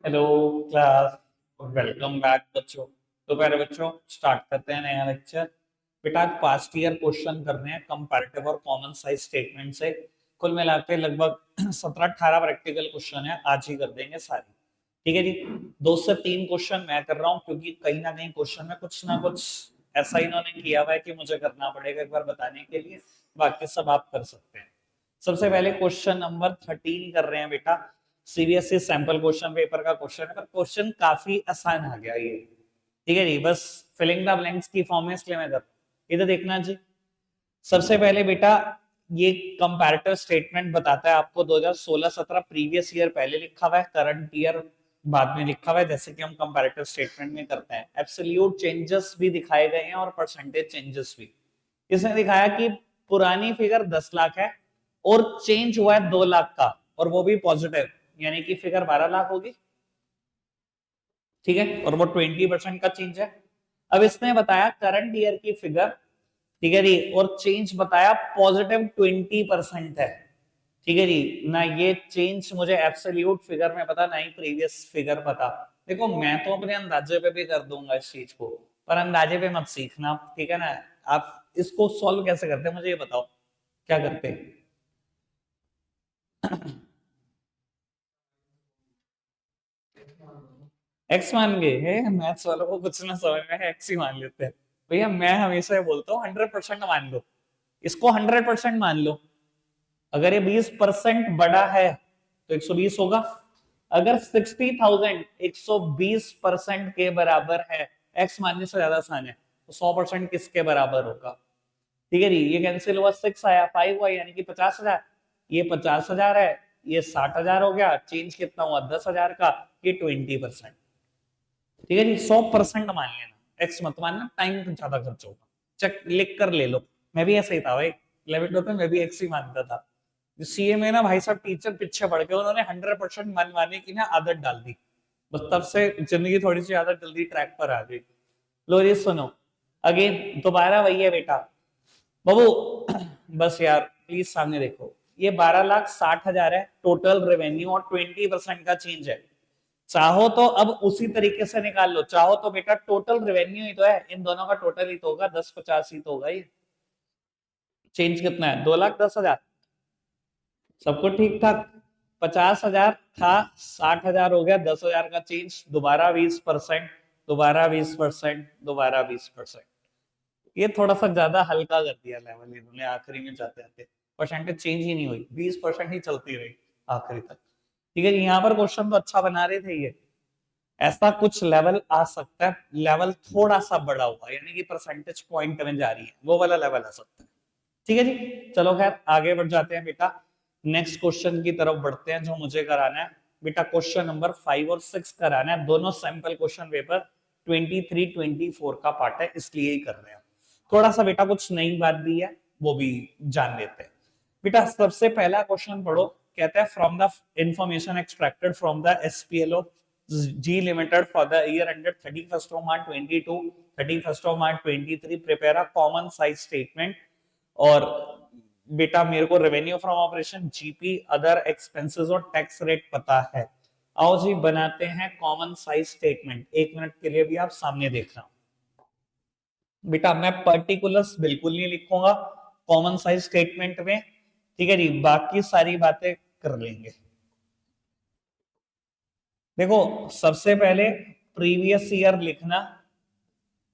Hello class, welcome back बच्चों। तो प्यारे बच्चों, स्टार्ट करते हैं नया लेक्चर। बेटा आज पास्ट ईयर क्वेश्चन कर रहे हैं कंपैरेटिव और कॉमन साइज स्टेटमेंट से। कुल मिला के लगभग 17-18 प्रैक्टिकल क्वेश्चन है, आज ही कर देंगे सारी। ठीक है जी। 2 से 3 क्वेश्चन मैं कर रहा हूँ क्योंकि कहीं ना कहीं क्वेश्चन में कुछ ना कुछ ऐसा इन्होंने किया हुआ है कि मुझे करना पड़ेगा एक बार बताने के लिए। बाकी सब आप कर सकते हैं। सबसे पहले क्वेश्चन नंबर 13 कर रहे हैं बेटा। सीबीएसई सैंपल क्वेश्चन पेपर का क्वेश्चन है, पर क्वेश्चन काफी आसान आ गया ये। ठीक है जी, बस फिलिंग द ब्लैंक्स की फॉर्म में, इसलिए मैं कर रहा हूं। इधर देखना जी। सबसे पहले बेटा, ये कंपैरेटिव स्टेटमेंट बताता है आपको 2016-17 प्रीवियस ईयर पहले लिखा हुआ है, करंट ईयर बाद में लिखा हुआ है, जैसे कि हम कंपैरेटिव स्टेटमेंट में करते हैं। एब्सोल्यूट चेंजेस भी दिखाए गए हैं और परसेंटेज चेंजेस भी। इसने दिखाया कि पुरानी फिगर 10 लाख है और चेंज हुआ है 2 लाख का, और वो भी पॉजिटिव, यानी कि फिगर 12 लाख होगी। ठीक है, और वो 20% का चेंज है। अब इसने बताया करंट ईयर की फिगर, ठीक है जी, और चेंज बताया पॉजिटिव 20% है। ठीक है जी। ना ये चेंज मुझे एब्सोल्यूट फिगर में पता, ना ही प्रीवियस फिगर पता। देखो मैं तो अपने अंदाजे पे भी कर दूंगा इस चीज को, पर अंदाजे पे मत सीखना, ठीक है ना। आप इसको सॉल्व कैसे करते हैं मुझे ये बताओ, क्या करते हैं? एक्स मान गए हैं, मैथ्स वालों को कुछ ना समझ में है, एक्स ही मान लेते हैं। भैया मैं हमेशा ये बोलता हूँ 100% मान लो, इसको 100% मान लो। अगर ये 20% बड़ा है तो 120 होगा। अगर 60,000 120% के बराबर है, एक्स मानने से ज्यादा आसान है, तो 100% किसके बराबर होगा? ठीक है जी, ये कैंसिल हुआ, 6 आया, 5 हुआ, यानी कि 50,000। ये 50,000 है, ये 60,000 हो गया। चेंज कितना हुआ? 10,000 का। ये 20%। ठीक है जी, 100% मान लेना, एक्स मत मानना, टाइम तो ज्यादा खर्च होगा। चेक लिख कर ले लो। मैं भी ऐसा ही था भाई, 11th में मैं भी एक्स ही मानता था। सीए में ना भाई साहब, टीचर पीछे पड़ गए, उन्होंने 100% मनवाने की ना आदत डाल दी। बस तब से जिंदगी थोड़ी सी ज्यादा जल्दी ट्रैक पर आ गई। लो ये सुनो, अगेन दोबारा वही है बेटा। बाबू बस यार प्लीज सामने देखो, ये 12,60,000 है टोटल रेवेन्यू, और 20% का चेंज है। चाहो तो अब उसी तरीके से निकाल लो, चाहो तो बेटा टोटल रेवेन्यू ही तो है, इन दोनों का टोटल ही तो होगा, 1050 ही तो होगा ये। चेंज कितना है? 2,10,000। सबको ठीक ठाक। 50,000 था, 60,000 हो गया, 10,000 का चेंज, दोबारा 20%, दोबारा 20%, दोबारा 20%। ये थोड़ा सा ज्यादा हल्का कर दिया लेवल इन्होंने आखिरी में जाते जाते। परसेंटेज चेंज ही नहीं हुई, 20% ही चलती रही आखिरी तक। ठीक है, यहाँ पर क्वेश्चन तो अच्छा बना रहे थे ये। ऐसा कुछ लेवल आ सकता है, लेवल थोड़ा सा बड़ा हुआ, यानी कि परसेंटेज पॉइंट में जा रही है, वो वाला लेवल आ सकता है। ठीक है जी, चलो खैर आगे बढ़ जाते हैं बेटा। नेक्स्ट क्वेश्चन की तरफ बढ़ते हैं जो मुझे कराना है। बेटा क्वेश्चन नंबर 5 और 6 कराना है, दोनों सैंपल क्वेश्चन पेपर 23-24 का पार्ट है, इसलिए ही कर रहे हैं। थोड़ा सा बेटा कुछ नई बात भी है, वो भी जान लेते हैं। बेटा सबसे पहला क्वेश्चन पढ़ो। कहता है from the information extracted from the SPLO G limited for the year ended 31st of March 22, 31st of March 23 prepare a common size statement. और बेटा मेरे को revenue from operation, GP, other expenses और tax rate पता है। आओ जी बनाते हैं कॉमन साइज स्टेटमेंट। 1 मिनट के लिए भी आप सामने देखना। बेटा मैं पर्टिकुलर्स बिल्कुल नहीं लिखूंगा कॉमन साइज स्टेटमेंट में। ठीक है जी, बाकी सारी बातें कर लेंगे। देखो सबसे पहले प्रीवियस ईयर लिखना,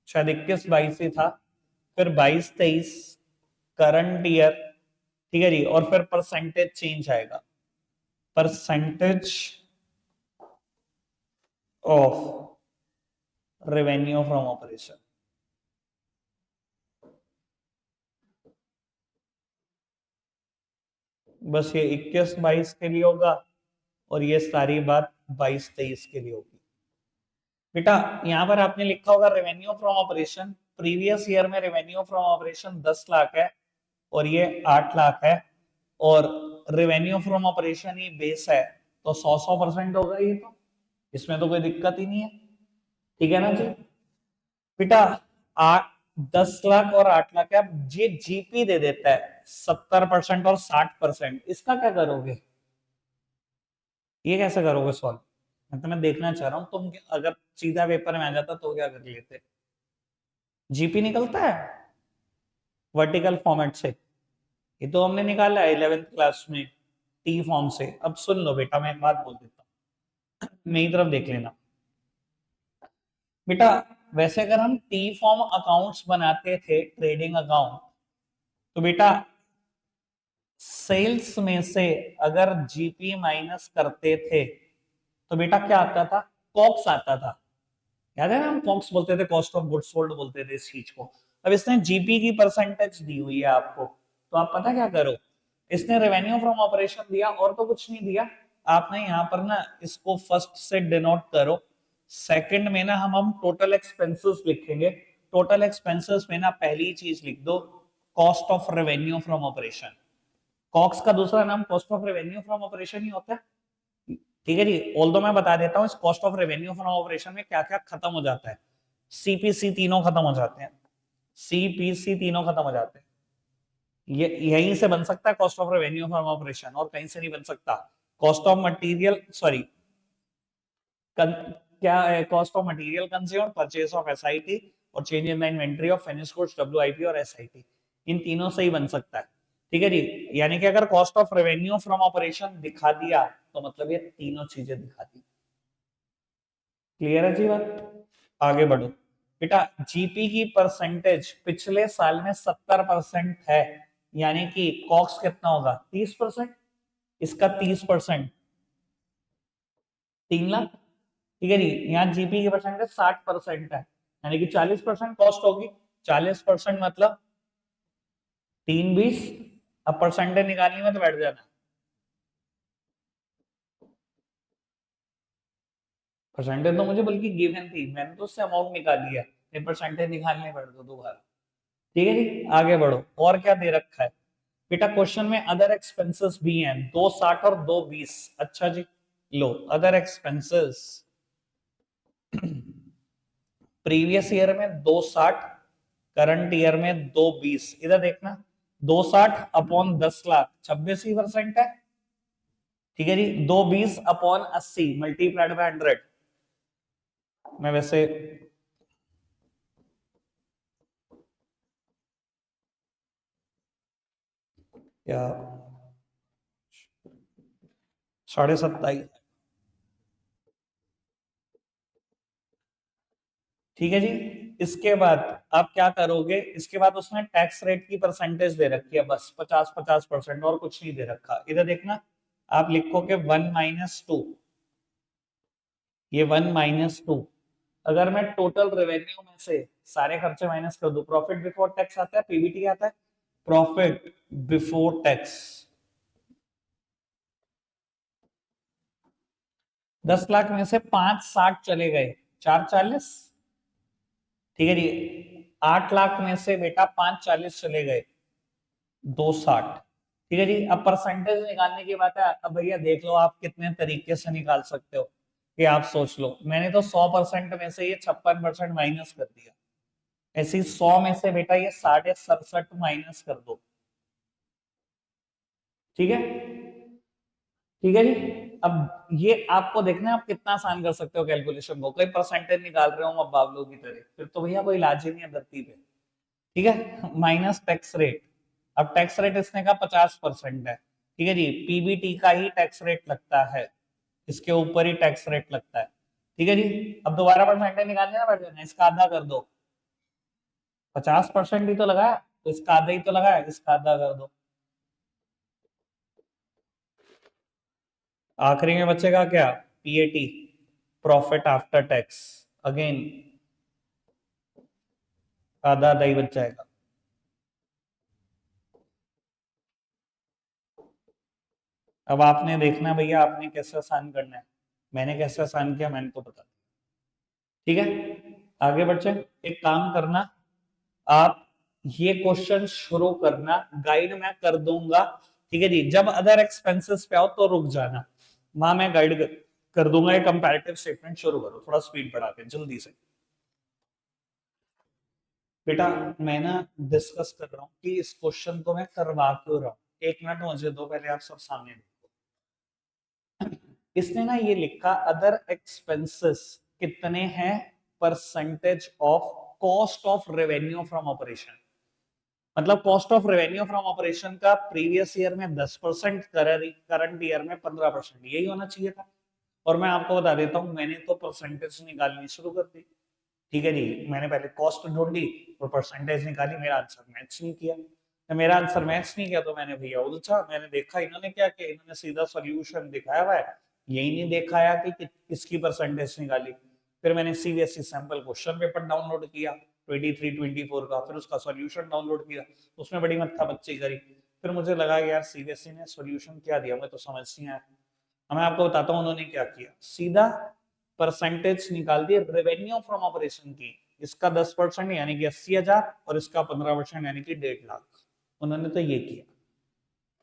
शायद 21-22 ही था, फिर 22-23 करंट ईयर। ठीक है जी, और फिर परसेंटेज चेंज आएगा, percentage of revenue from operation. बस ये 21-22 के लिए होगा, और ये सारी बात 22-23 के लिए होगी। बेटा यहां पर आपने लिखा होगा revenue from operation, previous year में रेवेन्यू फ्रॉम ऑपरेशन 10 लाख है, और ये 8 लाख है, और revenue from operation he base है, तो 100% होगा ये तो, इसमें तो कोई दिक्कत ही नहीं है। ठीक है ना जी। बेटा 10 लाख और 8 लाख है, अब ये जीपी दे देता है 70% और 60%, इसका क्या करोगे? ये कैसे करोगे सॉल्व? मैं तुम्हें देखना चाह रहा हूँ तुम अगर सीधा पेपर में आ जाता तो क्या कर लेते। जीपी निकलता है वर्टिकल फॉर्मेट से, ये तो हमने निकाला है 11th क्लास में टी फॉर्म से। अब सुन लो बेटा, मैं एक बात बोल देता हूँ, मेरी तरफ देख लेना बेटा। वैसे अगर हम टी फॉर्म अकाउंट्स बनाते थे, ट्रेडिंग अकाउंट, तो बेटा सेल्स में से अगर जीपी माइनस करते थे तो बेटा क्या आता था, कॉक्स आता था। याद है ना, हम कॉक्स बोलते थे, कॉस्ट ऑफ गुड्स सोल्ड बोलते थे इस चीज को। अब इसने जीपी की परसेंटेज दी हुई है आपको, तो आप पता क्या करो, इसने रेवेन्यू फ्रॉम ऑपरेशन दिया और तो कुछ नहीं दिया। आपने यहाँ पर ना इसको फर्स्ट से डिनोट करो, सेकंड में ना हम टोटल एक्सपेंसेस लिखेंगे। टोटल एक्सपेंसेस में ना पहली चीज लिख दो cost of revenue from operation. COGS का दूसरा नाम cost of revenue from operation ही होता है। ठीक है जी, ऑल्दो मैं बता देता हूँ इस cost of revenue from operation में क्या क्या खत्म हो जाता है। सीपीसी तीनों खत्म हो जाते हैं, सीपीसी तीनों खत्म हो जाते हैं। ये यहीं से बन सकता है cost of revenue from operation, और कहीं से नहीं बन सकता। कॉस्ट ऑफ मटेरियल, सॉरी, क्या है, cost of material consume, purchase of SIT और change in the inventory of finished goods WIP और एसआईटी, इन तीनों से ही बन सकता है। ठीक है जी, यानी कि अगर cost of revenue from operation दिखा दिया तो मतलब ये तीनों चीजें दिखा दी। क्लियर है जी बात, आगे बढ़ो बेटा। जीपी की परसेंटेज पिछले साल में 70% है, यानी कि कॉक्स कितना होगा 30%, इसका 30%, 3 लाख। ठीक है जी, यहाँ जीपी की परसेंटेज 60% है, यानी कि 40% कॉस्ट होगी। 40% मतलब 3 20। अब परसेंटेज निकालनी में तो बैठ जाना, परसेंटेज तो मुझे बल्कि गिवन थी, मैंने तो उससे अमाउंट निकाल लिया, फिर परसेंटेज निकालने पड़ दो दोबारा। ठीक है जी, आगे बढ़ो, और क्या दे रखा है बेटा। क्वेश्चन में अदर एक्सपेंसेस भी हैं, 260 और 220। अच्छा जी, लो अदर एक्सपेंसेस प्रीवियस ईयर में 260, करंट ईयर में 220। इधर देखना, 260 अपॉन 10 लाख 26% है। ठीक है जी, 220 अपॉन 80 मल्टीप्लाइड बाय 100। मैं वैसे या 27.5। ठीक है जी, इसके बाद आप क्या करोगे, इसके बाद उसने टैक्स रेट की परसेंटेज दे रखी है, बस 50-50%, और कुछ नहीं दे रखा। इधर देखना, आप लिखोगे 1-2, ये 1-2। अगर मैं टोटल रेवेन्यू में से सारे खर्चे माइनस कर दूं, प्रॉफिट बिफोर टैक्स आता है, पीबीटी आता है, प्रॉफिट बिफोर टैक्स 10 लाख में से 5-60 चले गए, 4-40। ठीक है जी, 8 लाख में से बेटा 5-40 चले गए, 2-60। ठीक है जी, अब परसेंटेज निकालने की बात है। अब भैया देख लो आप कितने तरीके से निकाल सकते हो, कि आप सोच लो। मैंने तो 100% में से ये 56% माइनस कर दिया, ऐसे ही 100 में से बेटा ये 67.5 माइनस कर दो। ठीक है, ठीक है जी। अब ये आपको देखना है आप कितना आसान कर सकते हो कैलकुलेशन को। कोई परसेंटेज निकाल रहे हो अब बावलों की तरह, फिर तो भैया कोई इलाज ही नहीं है धरती पे। ठीक है, माइनस टैक्स रेट। अब टैक्स रेट इसने का 50% है। ठीक है जी, पीबीटी का ही टैक्स रेट लगता है, इसके ऊपर ही टैक्स रेट लगता है। ठीक है जी, अब दोबारा परसेंटेज निकालने ना बैठ जाना, इसका आधा कर दो। 50% ही तो लगाया, तो इसका आधा ही तो लगाया, इसका आधा कर दो। आखिरी में बचेगा क्या, PAT, profit after tax. Again आधा आधा ही बच जाएगा। अब आपने देखना भैया, आपने कैसे आसान करना है, मैंने कैसे आसान किया मैंने तो बता। ठीक है, आगे बढ़ते हैं। एक काम करना, आप ये क्वेश्चन शुरू करना, गाइड मैं कर दूंगा। ठीक है जी, जब अदर एक्सपेंसेस पे आओ तो रुक जाना, वहां मैं गाइड कर दूंगा। ये कंपैरेटिव स्टेटमेंट शुरू करो, थोड़ा स्पीड बढ़ा के जल्दी से। बेटा मैं ना डिस्कस कर रहा हूँ कि इस क्वेश्चन को मैं करवा क्यों रहा हूँ। 1 मिनट मुझे दो, पहले आप सब सामने देखो। इसने ना ये लिखा अदर एक्सपेंसेस कितने हैं percentage of cost of revenue from operation, मतलब cost of revenue from operation का प्रीवियस ईयर में 10%, करंट ईयर में 15%, यही होना चाहिए था। और मैं आपको बता देता हूं मैंने तो परसेंटेज निकालनी शुरू कर दी। ठीक है जी, मैंने पहले कॉस्ट ढूंढी और परसेंटेज निकाली, मेरा आंसर मैच नहीं किया। तो मेरा आंसर मैच नहीं किया तो मैंने भैया उलझा, मैंने देखा इन्होंने क्या किया, इन्होंने सीधा सॉल्यूशन दिखाया हुआ है, यही नहीं दिखाया कि किसकी परसेंटेज निकाली। फिर मैंने CBSE sample question paper download किया 23-24 का, फिर उसका सॉल्यूशन डाउनलोड किया, उसमें बड़ी मत्था बच्ची करी। फिर मुझे लगा यार सीबीएसई ने सॉल्यूशन क्या दिया मुझे तो समझ नहीं आया। मैं आपको बताता हूँ उन्होंने क्या किया, सीधा परसेंटेज निकाल दिए रेवेन्यू फ्रॉम ऑपरेशन की, इसका 10% यानी कि 80,000 और इसका 15% यानी कि 1.5 लाख, उन्होंने तो ये किया।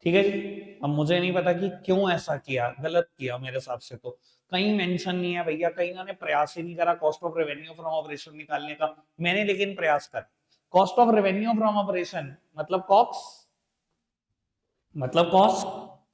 ठीक है जी, अब मुझे नहीं पता कि क्यों ऐसा किया, गलत किया मेरे हिसाब से तो। कहीं मेंशन नहीं है भैया, कहीं इन्होंने प्रयास ही नहीं करा cost of revenue from operation निकालने का, मैंने लेकिन प्रयास कर cost of revenue from operation मतलब कॉक्स, मतलब कॉस्ट,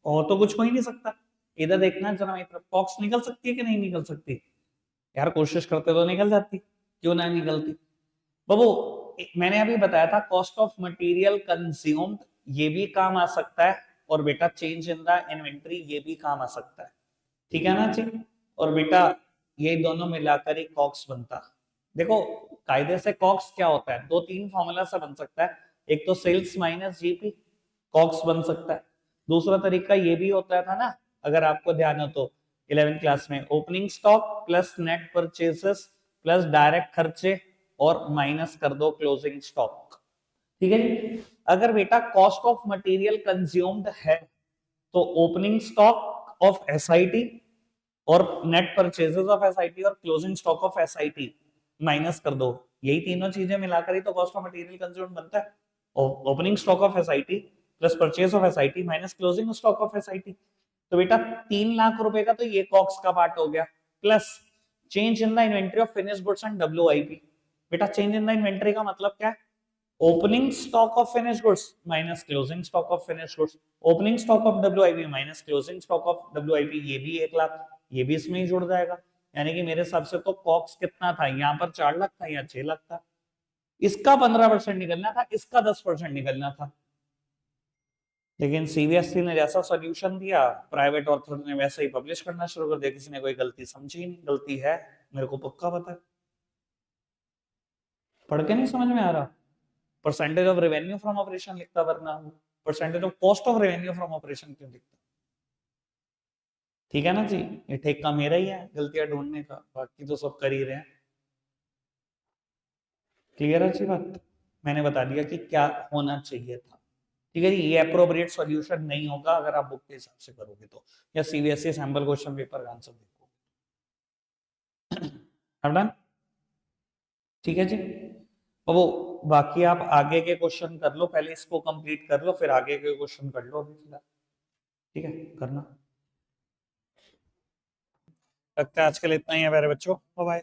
और तो कुछ हो ही नहीं सकता। इधर देखना जरा मेरी तरफ, कॉक्स निकल सकती है कि नहीं निकल सकती, यार कोशिश करते तो निकल जाती, क्यों ना निकलती बाबू। मैंने अभी बताया था कॉस्ट ऑफ मटेरियल कंज्यूम्ड, ये भी काम आ सकता है, और बेटा चेंज इन द इन्वेंटरी ये भी काम आ सकता है, ठीक है ना जी। और बेटा ये दोनों मिलाकर ही कॉक्स बनता। देखो कायदे से कॉक्स क्या होता है, दो तीन फॉर्मूला से बन सकता है, एक तो सेल्स माइनस जीपी, कॉक्स बन सकता है। दूसरा तरीका ये भी होता था ना, अगर आपको ध्यान हो तो 11th क्लास में, opening stock plus net purchases plus direct खर्चे और माइनस कर दो क्लोजिंग स्टॉक। ठीक है जी, अगर बेटा कॉस्ट ऑफ मटेरियल कंज्यूम्ड है तो ओपनिंग स्टॉक ऑफ एसआईटी और नेट परचेजेस ऑफ एसआईटी और closing stock of SIT minus कर दो, यही तीनों चीजें मिलाकर ही तो कॉस्ट ऑफ मटेरियल कंज्यूम्ड बनता है। Opening stock of SIT plus purchase of SIT minus closing stock of SIT. तो बेटा 3 लाख रुपए का तो ये कॉक्स का पार्ट हो गया, plus change in the inventory of finish goods and WIP. बेटा चेंज इन द इन्वेंटरी का मतलब क्या है, opening stock of finish goods minus closing stock of finish goods, opening stock of WIP minus closing stock of WIP, ये भी 1 लाख, ये भी इसमें ही जुड़ जाएगा। यानी कि मेरे हिसाब से तो कॉक्स कितना था, यहाँ पर 4 लाख था या 6 लाख था, इसका 15% निकलना था, इसका 10% निकलना था। लेकिन सीबीएसई ने जैसा सॉल्यूशन दिया, प्राइवेट ऑथर ने वैसे ही पब्लिश करना शुरू कर दिया, किसी ने कोई गलती समझी नहीं, गलती है मेरे को पक्का पता है, पढ़ के नहीं समझ में आ रहा। Percentage of revenue from operation लिखता, वरना percentage of cost of revenue from operation क्यों लिखता। ठीक है ना जी, ये ठेका मेरा ही है गलतियां ढूंढने का, बाकी तो सब कर ही रहे हैं। क्लियर है अच्छी बात, मैंने बता दिया कि क्या होना चाहिए था। ठीक है जी, ये अप्रोप्रिएट सॉल्यूशन नहीं होगा अगर आप बुक के हिसाब से करोगे तो, या सीबीएसई सैंपल क्वेश्चन पेपर का आंसर देखो। डन, ठीक है जी। अब वो बाकी आप आगे के क्वेश्चन कर लो, पहले इसको कंप्लीट कर लो फिर आगे के क्वेश्चन कर लो अभी फिलहाल। ठीक है करना, लगता है आजकल इतना ही है मेरे बच्चों, बाय।